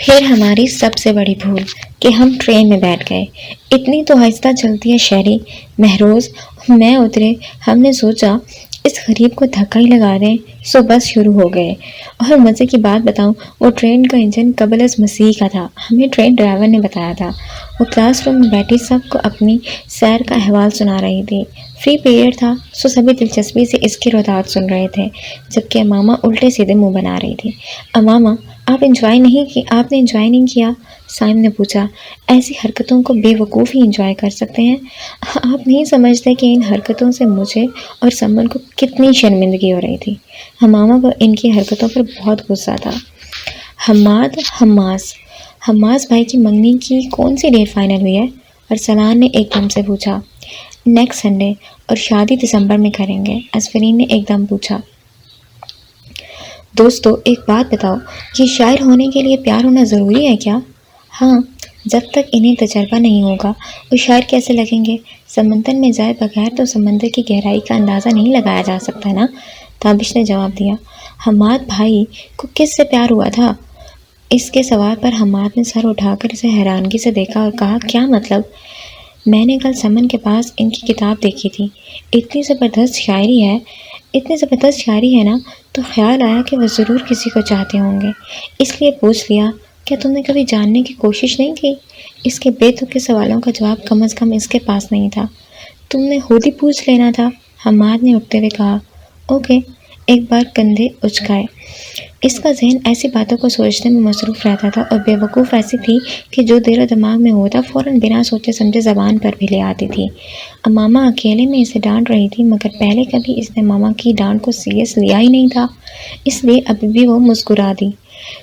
پھر ہماری سب سے بڑی بھول کہ ہم ٹرین میں بیٹھ گئے۔ اتنی تو آہستہ چلتی ہے شہری۔ مہروز میں اترے، ہم نے سوچا اس غریب کو دھکا ہی لگا دیں، سو بس شروع ہو گئے۔ اور مزے کی بات بتاؤں، وہ ٹرین کا انجن قبل از مسیح کا تھا، ہمیں ٹرین ڈرائیور نے بتایا تھا۔ وہ کلاس روم میں بیٹھی سب کو اپنی سیر کا احوال سنا رہی تھی۔ فری پیریڈ تھا، سو سبھی دلچسپی سے اس کی روایات سن رہے تھے، جبکہ امامہ الٹے سیدھے منہ بنا رہی تھی۔ امامہ، آپ نے انجوائے نہیں کیا؟ سائم نے پوچھا۔ ایسی حرکتوں کو بے وقوف ہی انجوائے کر سکتے ہیں۔ آپ نہیں سمجھتے کہ ان حرکتوں سے مجھے اور سمن کو کتنی شرمندگی ہو رہی تھی۔ امامہ کو ان کی حرکتوں پر بہت غصہ تھا۔ حماس بھائی کی منگنی کی کون سی ڈیٹ فائنل ہوئی ہے؟ ارسلان نے ایک دم سے پوچھا۔ نیکسٹ سنڈے، اور شادی دسمبر میں کریں گے، اسفرین نے ایک دم پوچھا۔ دوستو، ایک بات بتاؤ، یہ شاعر ہونے کے لیے پیار ہونا ضروری ہے کیا؟ ہاں، جب تک انہیں تجربہ نہیں ہوگا وہ شاعر کیسے لگیں گے؟ سمندر میں جائے بغیر تو سمندر کی گہرائی کا اندازہ نہیں لگایا جا سکتا نا، تابش نے جواب دیا۔ حماد بھائی کو کس سے پیار ہوا تھا؟ اس کے سوال پر حماد نے سر اٹھا کر اسے حیرانگی سے دیکھا اور کہا، کیا مطلب؟ میں نے کل سمن کے پاس ان کی کتاب دیکھی تھی، اتنی زبردست شاعری ہے نا، تو خیال آیا کہ وہ ضرور کسی کو چاہتے ہوں گے، اس لیے پوچھ لیا۔ کیا تم نے کبھی جاننے کی کوشش نہیں کی؟ اس کے بے تک کے سوالوں کا جواب کم از کم اس کے پاس نہیں تھا۔ تم نے خود ہی پوچھ لینا تھا، حماد نے اٹھتے ہوئے کہا۔ اوکے، ایک بار کندھے اچکائے۔ اس کا ذہن ایسی باتوں کو سوچنے میں مصروف رہتا تھا اور بے وقوف ایسی تھی کہ جو دل و دماغ میں ہوتا فوراً بنا سوچے سمجھے زبان پر بھی لے آتی تھی۔ امامہ اکیلے میں اسے ڈانٹ رہی تھی، مگر پہلے کبھی اس نے ماما کی ڈانٹ کو سیریس لیا ہی نہیں تھا، اس لیے ابھی بھی وہ مسکرا دی۔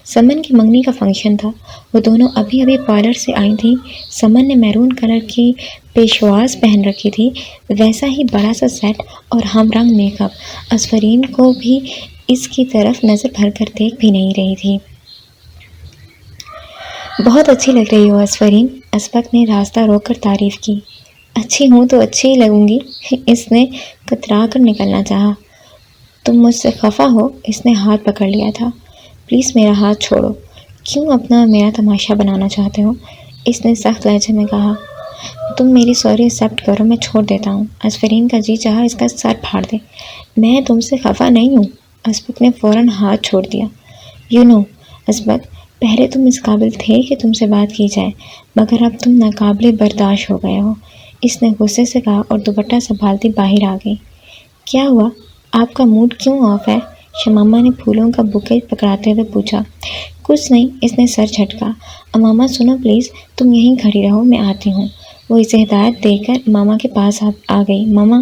سمن کی منگنی کا فنکشن تھا، وہ دونوں ابھی پارلر سے آئی تھیں۔ سمن نے میرون کلر کی پیشواز پہن رکھی تھی، ویسا ہی بڑا سا سیٹ اور ہم رنگ میک اپ۔ اسفرین کو بھی اس کی طرف نظر بھر کر دیکھ بھی نہیں رہی تھی۔ بہت اچھی لگ رہی ہو اسفرین، اسبق نے راستہ روک کر تعریف کی۔ اچھی ہوں تو اچھی ہی لگوں گی، اس نے کترا کر نکلنا چاہا۔ تم مجھ سے خفا ہو؟ اس نے ہاتھ پکڑ لیا تھا۔ پلیز میرا ہاتھ چھوڑو۔ کیوں اپنا اور میرا تماشا بنانا چاہتے ہو؟ اس نے سخت لہجے میں کہا۔ تم میری سوری ایکسیپٹ کرو، میں چھوڑ دیتا ہوں۔ اسفرین کا جی چاہا اس کا سر پھاڑ دے۔ میں تم سے خفا نہیں ہوں، اسبق نے فوراً ہاتھ چھوڑ دیا۔ اسبق، پہلے تم اس قابل تھے کہ تم سے بات کی جائے، مگر اب تم ناقابل برداشت ہو گئے ہو، اس نے غصے سے کہا اور دوپٹہ سنبھالتی باہر آ گئی۔ کیا ہوا؟ آپ کا موڈ کیوں آف ہے؟ شمامہ نے پھولوں کا بوکے پکڑاتے ہوئے پوچھا۔ کچھ نہیں، اس نے سر جھٹکا۔ امامہ سنو پلیز، تم یہیں کھڑی رہو، میں آتی ہوں۔ وہ اسے ہدایت دے کر ماما کے پاس آ گئی۔ ماما،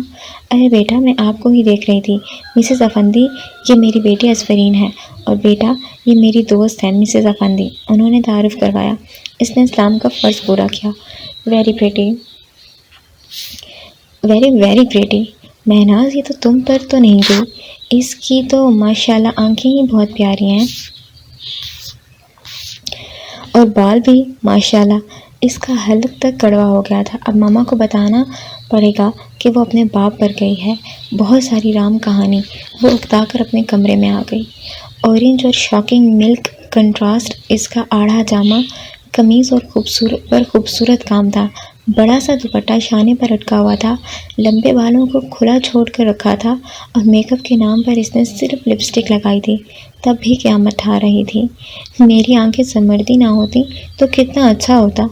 ارے بیٹا، میں آپ کو ہی دیکھ رہی تھی۔ مسز افندی، یہ میری بیٹی اسفرین ہے، اور بیٹا یہ میری دوست ہے مسز افندی، انہوں نے تعارف کروایا۔ اس نے اسلام کا فرض پورا کیا۔ Very very pretty. مہناز، یہ تو تم پر تو نہیں گئی، اس کی تو ماشاءاللہ آنکھیں ہی بہت پیاری ہیں، اور بال بھی ماشاءاللہ۔ اس کا حلق تک کڑوا ہو گیا تھا۔ اب ماما کو بتانا پڑے گا کہ وہ اپنے باپ پر گئی ہے، بہت ساری رام کہانی۔ وہ اکتا کر اپنے کمرے میں آ گئی۔ اورنج اور شاکنگ ملک کنٹراسٹ، اس کا آڑھا جامہ قمیض اور خوبصورت کام تھا، بڑا سا دوپٹہ شانے پر اٹکا ہوا تھا، لمبے بالوں کو کھلا چھوڑ کر رکھا تھا، اور میک اپ کے نام پر اس نے صرف لپسٹک لگائی تھی، تب بھی قیامت ٹھا رہی تھی۔ میری آنکھیں سمردی نہ ہوتی تو کتنا اچھا ہوتا،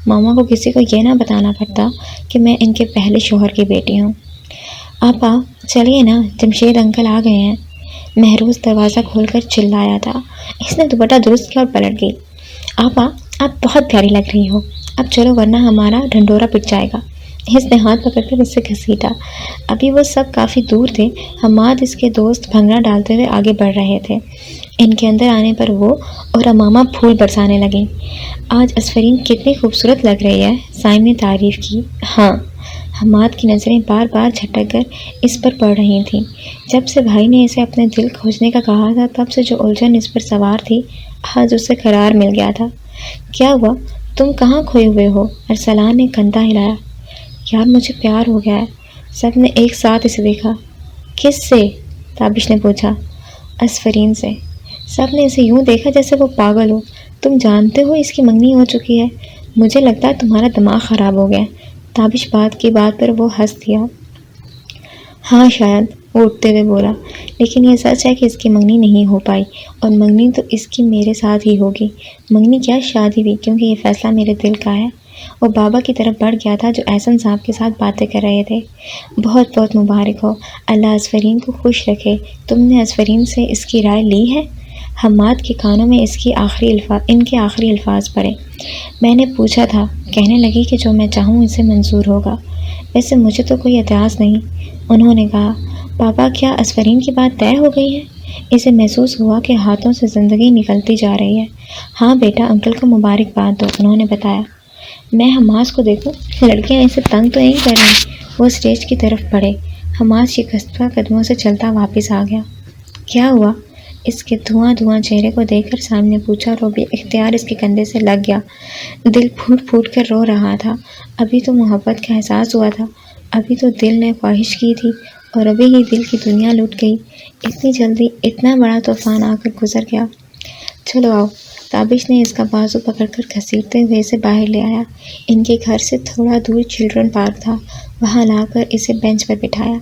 ماما کو کسی کو یہ نہ بتانا پڑتا کہ میں ان کے پہلے شوہر کی بیٹی ہوں۔ آپا چلیے نا، جمشید انکل آ گئے ہیں، مہروز دروازہ کھول کر چلایا تھا۔ اس نے دوپٹہ درست کیا اور پلٹ گئی۔ آپا، آپ بہت پیاری لگ رہی ہو، اب چلو ورنہ ہمارا ڈھنڈورا پٹ جائے گا۔ اس نے ہاتھ پکڑ کر اس سے گھسیٹا۔ ابھی وہ سب کافی دور تھے، حماد اس کے دوست بھنگڑا ڈالتے ہوئے آگے بڑھ رہے تھے۔ ان کے اندر آنے پر وہ اور امامہ پھول برسانے لگیں۔ آج اسفرین کتنی خوبصورت لگ رہی ہے، سائم نے تعریف کی۔ ہاں، حماد کی نظریں بار بار جھٹک کر اس پر پڑ رہی تھیں۔ جب سے بھائی نے اسے اپنے دل کھوجنے کا کہا تھا، تب سے جو الجھن اس پر سوار تھی، آج اسے قرار مل گیا تھا۔ کیا ہوا؟ تم کہاں کھوئے ہوئے ہو؟ ارسلان نے کندھا ہلایا۔ یار مجھے پیار ہو گیا ہے، سب نے ایک ساتھ اسے دیکھا۔ کس سے؟ تابش نے پوچھا۔ اسفرین سے۔ سب نے اسے یوں دیکھا جیسے وہ پاگل ہو۔ تم جانتے ہو اس کی منگنی ہو چکی ہے؟ مجھے لگتا ہے تمہارا دماغ خراب ہو گیا۔ تابش بات کی بات پر وہ ہنس دیا۔ ہاں شاید، وہ اٹھتے ہوئے بولا، لیکن یہ سچ ہے کہ اس کی منگنی نہیں ہو پائی، اور منگنی تو اس کی میرے ساتھ ہی ہوگی۔ منگنی کیا، شادی بھی، کیونکہ یہ فیصلہ میرے دل کا ہے۔ وہ بابا کی طرف بڑھ گیا تھا جو احسن صاحب کے ساتھ باتیں کر رہے تھے۔ بہت بہت مبارک ہو، اللہ اسفرین کو خوش رکھے۔ تم نے اسفرین سے اس کی رائے لی ہے؟ حماد کے کانوں میں ان کے آخری الفاظ پڑے۔ میں نے پوچھا تھا، کہنے لگی کہ جو میں چاہوں اسے منظور ہوگا۔ ویسے مجھے تو کوئی اعتراض نہیں، انہوں نے کہا۔ پاپا، کیا اسفرین کی بات طے ہو گئی ہے؟ اسے محسوس ہوا کہ ہاتھوں سے زندگی نکلتی جا رہی ہے۔ ہاں بیٹا، انکل کو مبارکباد دو، انہوں نے بتایا۔ میں حماس کو دیکھوں، لڑکیاں اسے تنگ تو نہیں کر رہی؟ وہ اسٹیج کی طرف بڑھے۔ حماس شکستہ قدموں سے چلتا واپس آ گیا۔ کیا ہوا؟ اس کے دھواں چہرے کو دیکھ کر سامنے پوچھا، اور وہ بھی اختیار اس کے کندھے سے لگ گیا۔ دل پھوٹ پھوٹ کر رو رہا تھا۔ ابھی تو محبت کا احساس ہوا تھا، ابھی تو دل نے خواہش کی تھی، اور ابھی ہی دل کی دنیا لٹ گئی۔ اتنی جلدی اتنا بڑا طوفان آ کر گزر گیا۔ چلو آؤ۔ تابش نے اس کا بازو پکڑ کر گھسیٹتے ہوئے اسے باہر لے آیا۔ ان کے گھر سے تھوڑا دور چلڈرن پارک تھا، وہاں لا کر اسے بینچ پر بٹھایا۔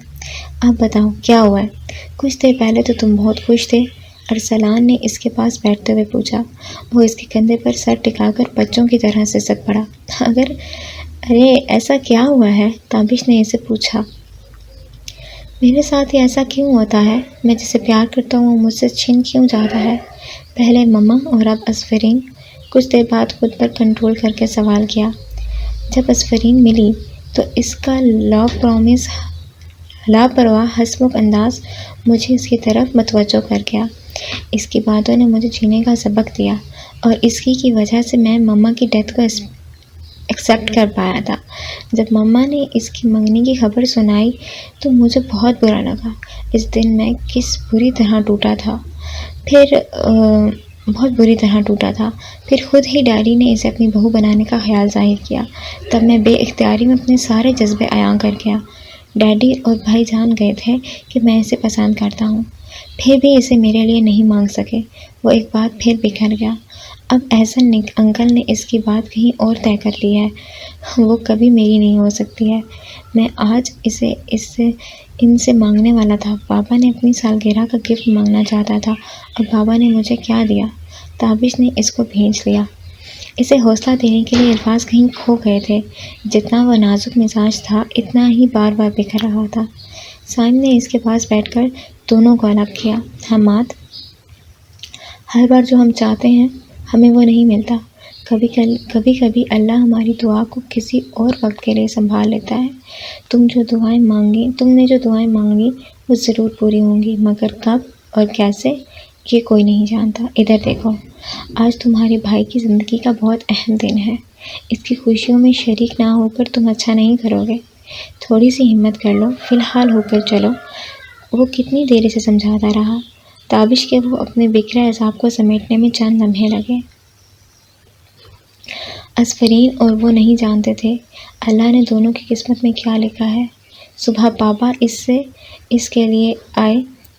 اب بتاؤ کیا ہوا ہے؟ کچھ دیر پہلے تو تم بہت خوش تھے، ارسلان نے اس کے پاس بیٹھتے ہوئے پوچھا۔ وہ اس کے کندھے پر سر ٹکا کر بچوں کی طرح سسک پڑا۔ ارے ایسا کیا ہوا ہے؟ تابش نے اسے پوچھا۔ میرے ساتھ ہی ایسا کیوں ہوتا ہے؟ میں جسے پیار کرتا ہوں وہ مجھ سے چھن کیوں جاتا ہے؟ پہلے مما اور اب اسفرین۔ کچھ دیر بعد خود پر کنٹرول کر کے سوال کیا۔ جب اسفرین ملی تو اس کا لاپرواہ ہنسمکھ انداز مجھے اس کی طرف متوجہ کر گیا۔ اس کی باتوں نے مجھے جینے کا سبق دیا، اور اس کی وجہ سے میں مما کی ڈیتھ کو ایکسیپٹ کر پایا تھا۔ جب مما نے اس کی منگنی کی خبر سنائی تو مجھے بہت برا لگا۔ اس دن میں بہت بری طرح ٹوٹا تھا۔ پھر خود ہی ڈیڈی نے اسے اپنی بہو بنانے کا خیال ظاہر کیا۔ تب میں بے اختیاری میں اپنے سارے جذبے عیاں کر گیا۔ ڈیڈی اور بھائی جان گئے تھے کہ میں اسے پسند کرتا ہوں، پھر بھی اسے میرے لیے نہیں مانگ سکے۔ وہ ایک بات پھر بکھر گیا۔ اب احسن انکل نے اس کی بات کہیں اور طے کر لی ہے، وہ کبھی میری نہیں ہو سکتی ہے۔ میں آج ان سے مانگنے والا تھا۔ بابا نے اپنی سالگرہ کا گفٹ مانگنا چاہتا تھا، اور بابا نے مجھے کیا دیا؟ تابش نے اس کو بھینچ لیا۔ اسے حوصلہ دینے کے لیے الفاظ کہیں کھو گئے تھے۔ جتنا وہ نازک مزاج تھا اتنا ہی بار بار بکھر رہا تھا۔ سائم نے اس کے پاس بیٹھ کر دونوں کو الگ کیا۔ حماد، ہر بار جو ہم چاہتے ہیں ہمیں وہ نہیں ملتا۔ کبھی کبھی اللہ ہماری دعا کو کسی اور وقت کے لیے سنبھال لیتا ہے۔ تم نے جو دعائیں مانگی وہ ضرور پوری ہوں گی، مگر کب اور کیسے یہ کوئی نہیں جانتا۔ ادھر دیکھو، آج تمہارے بھائی کی زندگی کا بہت اہم دن ہے۔ اس کی خوشیوں میں شریک نہ ہو کر تم اچھا نہیں کرو گے۔ تھوڑی سی ہمت کر لو، فی الحال ہو کر چلو۔ وہ کتنی دیر سے سمجھاتا رہا۔ تابش کے وہ اپنے بکھرے اعصاب کو سمیٹنے میں چند لمحے لگے۔ اسفرین اور وہ نہیں جانتے تھے اللہ نے دونوں کی قسمت میں کیا لکھا ہے۔ صبح پاپا اس کے لیے آئے،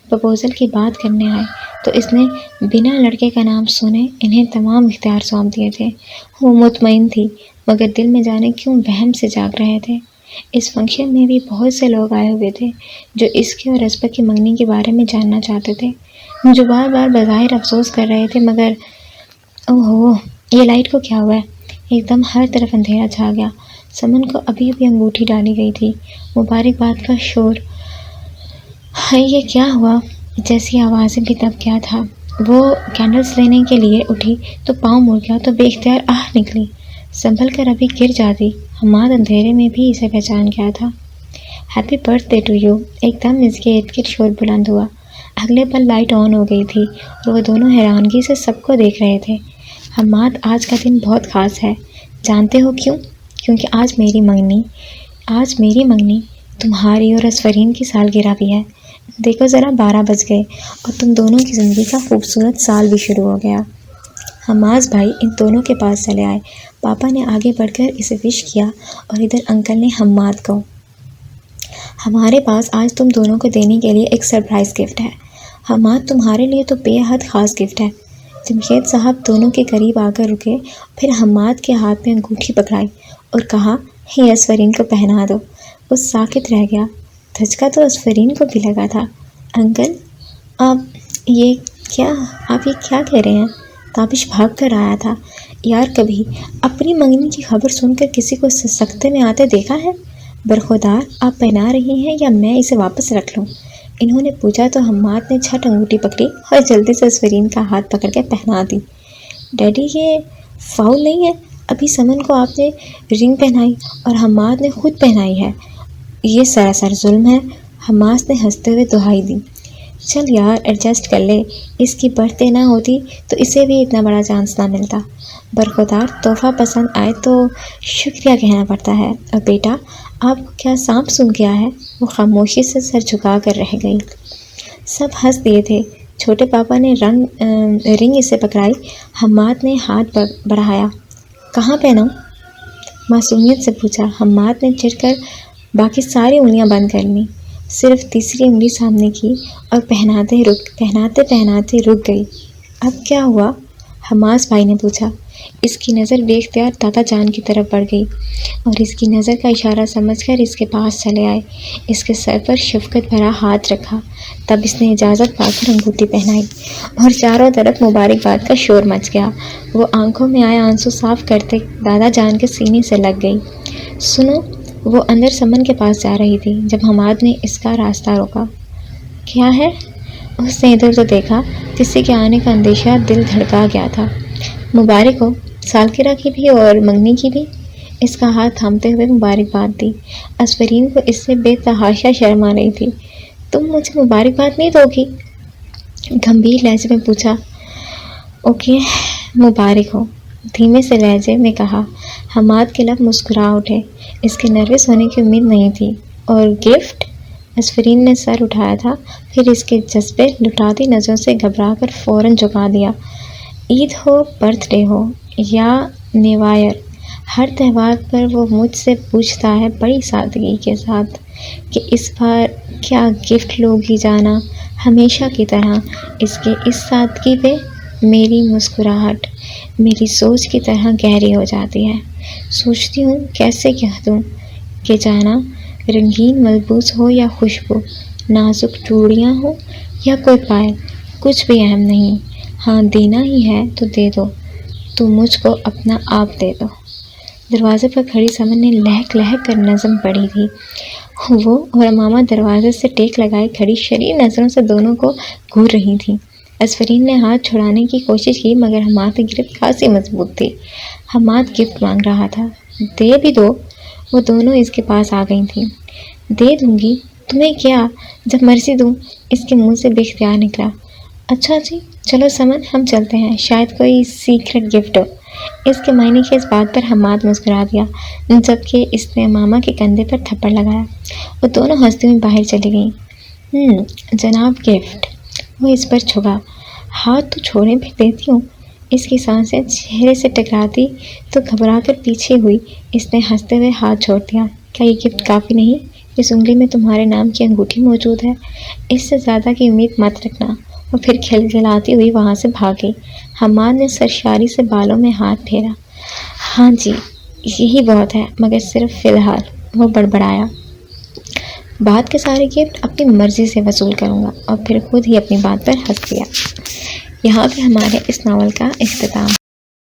پرپوزل کی بات کرنے آئے، تو اس نے بنا لڑکے کا نام سنے انہیں تمام اختیار سونپ دیے تھے۔ وہ مطمئن تھی، مگر دل میں جانے کیوں وہم سے جاگ رہے تھے۔ اس فنکشن میں بھی بہت سے لوگ آئے ہوئے تھے جو اس کے اور اسبا کی منگنی کے بارے میں جاننا چاہتے تھے، جو بار بار بظاہر افسوس کر رہے تھے، مگر اوہو، یہ لائٹ کو کیا ہوا ہے؟ ایک دم ہر طرف اندھیرا چھا گیا۔ سمن کو ابھی انگوٹھی ڈالی گئی تھی۔ مبارکباد کا شور، ہائے یہ کیا ہوا جیسی آوازیں بھی دب گیا تھا۔ وہ کینڈلز لینے کے لیے اٹھی تو پاؤں مڑ گیا تو بے اختیار آہ نکلی۔ سنبھل کر ابھی گر جاتی۔ حماد اندھیرے میں بھی اسے پہچان گیا تھا۔ Happy birthday to you. ایک دم اس کے ارد گرد شور بلند ہوا۔ اگلے پل لائٹ آن ہو گئی تھی اور وہ دونوں حیرانگی سے سب کو دیکھ رہے تھے۔ حماد، آج کا دن بہت خاص ہے، جانتے ہو کیوں؟ کیونکہ آج میری منگنی تمہاری اور اسفرین کی سالگرہ بھی ہے۔ دیکھو ذرا، 12 بج گئے اور تم دونوں کی زندگی کا خوبصورت سال بھی شروع ہو گیا۔ حماس بھائی ان دونوں کے پاس چلے آئے۔ پاپا نے آگے بڑھ کر اسے وش کیا، اور ادھر انکل نے حماد کو۔ ہمارے پاس آج تم دونوں کو دینے کے لیے ایک سرپرائز گفٹ ہے۔ حماد، تمہارے لیے تو بے حد خاص گفٹ ہے۔ جمشید صاحب دونوں کے قریب آ کر رکے، پھر حماد کے ہاتھ میں انگوٹھی پکڑائی اور کہا یہ اسفرین کو پہنا دو۔ وہ ساکت رہ گیا۔ دھچکا تو اسفرین کو بھی لگا تھا۔ انکل آپ یہ کیا کہہ رہے ہیں؟ تابش بھاگ کر آیا تھا۔ یار کبھی اپنی منگنی کی خبر سن کر کسی کو سکتے میں آتے دیکھا ہے؟ برخودار آپ پہنا رہی ہیں یا میں اسے واپس رکھ لوں؟ انہوں نے پوچھا تو حماد نے جھٹ انگوٹھی پکڑی اور جلدی سے اسفرین کا ہاتھ پکڑ کے پہنا دی۔ ڈیڈی یہ فاؤل نہیں ہے؟ ابھی سمن کو آپ نے رنگ پہنائی اور حماد نے خود پہنائی ہے۔ یہ سراسر ظلم ہے، حماد نے ہنستے ہوئے دہائی دی۔ چل یار ایڈجسٹ کر لے، اس کی برتھ ڈے نہ ہوتی تو اسے بھی اتنا بڑا چانس نہ ملتا۔ برخودار تحفہ پسند آئے تو شکریہ کہنا پڑتا ہے۔ اور بیٹا آپ کو کیا سانپ سونگھ گیا ہے؟ وہ خاموشی سے سر جھکا کر رہ گئی۔ سب ہنس دیے تھے۔ چھوٹے پاپا نے رنگ اسے پکڑائی، حماد نے ہاتھ بڑھایا۔ کہاں پہناؤں؟ معصومیت سے پوچھا۔ حماد نے چڑھ کر باقی ساری انگلیاں بند کر لیں، صرف تیسری انگلی سامنے کی اور پہناتے رک گئی۔ اب کیا ہوا؟ حماس بھائی نے پوچھا۔ اس کی نظر بے اختیار دادا جان کی طرف بڑھ گئی اور اس کی نظر کا اشارہ سمجھ کر اس کے پاس چلے آئے، اس کے سر پر شفقت بھرا ہاتھ رکھا۔ تب اس نے اجازت پا کر انگوٹھی پہنائی اور چاروں طرف مبارکباد کا شور مچ گیا۔ وہ آنکھوں میں آئے آنسو صاف کرتے دادا جان کے سینے سے لگ گئی۔ سنو، وہ اندر سمن کے پاس جا رہی تھی جب حماد نے اس کا راستہ روکا۔ کیا ہے؟ اس نے ادھر تو دیکھا، کسی کے آنے کا اندیشہ دل دھڑکا گیا تھا۔ مبارک ہو، سالگرہ کی بھی اور منگنی کی بھی۔ اس کا ہاتھ تھامتے ہوئے مبارکباد دی۔ اسفرین کو اس سے بے تحاشا شرم آ رہی تھی۔ تم مجھے مبارکباد نہیں دو گی؟ گمبھیر لہجے میں پوچھا۔ اوکے، مبارک ہو، دھیمے سے لہجے میں کہا۔ حماد کے لب مسکرا اٹھے، اس کے نروس ہونے کی امید نہیں تھی۔ اور گفٹ؟ اسفرین نے سر اٹھایا تھا، پھر اس کے جذبے لٹاتی نظروں سے گھبرا کر فوراً جھکا دیا۔ عید ہو، برتھ ڈے ہو یا نیو ایئر، ہر تہوار پر وہ مجھ سے پوچھتا ہے بڑی سادگی کے ساتھ کہ اس بار کیا گفٹ لوگی جانا۔ ہمیشہ کی طرح اس کے اس سادگی پہ میری مسکراہٹ میری سوچ کی طرح گہری ہو جاتی ہے۔ سوچتی ہوں کیسے کہہ دوں کہ جانا رنگین ملبوس ہو یا خوشبو، نازک چوڑیاں ہوں یا کوئی پائل، کچھ بھی اہم نہیں۔ ہاں دینا ہی ہے تو دے دو، تو مجھ کو اپنا آپ دے دو۔ دروازے پر کھڑی سمن نے لہک لہک کر نظم پڑھی تھی۔ وہ اور ماما دروازے سے ٹیک لگائے کھڑی شریر نظروں سے دونوں کو گھور رہی تھیں۔ اسفرین نے ہاتھ چھڑانے کی کوشش کی مگر حماد کی گرفت خاصی مضبوط تھی۔ حماد گفٹ مانگ رہا تھا۔ دے بھی دو۔ وہ دونوں اس کے پاس آ گئی تھیں۔ دے دوں گی، تمہیں کیا، جب مرضی دوں، اس کے منہ سے بے اختیار نکلا۔ اچھا جی چلو سمن ہم چلتے ہیں، شاید کوئی سیکرٹ گفٹ ہو۔ اس کے معنی کی اس بات پر حماد مسکرا دیا جبکہ اس نے ماما کے کندھے پر تھپڑ لگایا۔ وہ دونوں ہنستی ہوئی باہر چلی گئیں۔ جناب گفٹ۔ وہ اس پر جھکا۔ ہاتھ تو چھوڑیں پھر دیتی ہوں۔ اس کی سانسیں چہرے سے ٹکراتی تو گھبرا کر پیچھے ہوئی۔ اس نے ہنستے ہوئے ہاتھ چھوڑ دیا۔ کیا یہ گفٹ کافی نہیں؟ اس انگلی میں تمہارے نام کی انگوٹھی موجود ہے، اس سے زیادہ کی امید مت رکھنا۔ وہ پھر کھلکھلاتی ہوئی وہاں سے بھاگ گئی۔ حماد نے سرشاری سے بالوں میں ہاتھ پھیرا۔ ہاں جی یہی بہت ہے، مگر صرف فی الحال، وہ بڑبڑایا۔ بعد کے سارے گفٹ اپنی مرضی سے وصول کروں گا۔ اور پھر خود ہی اپنی بات پر ہنس دیا۔ یہاں پہ ہمارے اس ناول کا اختتام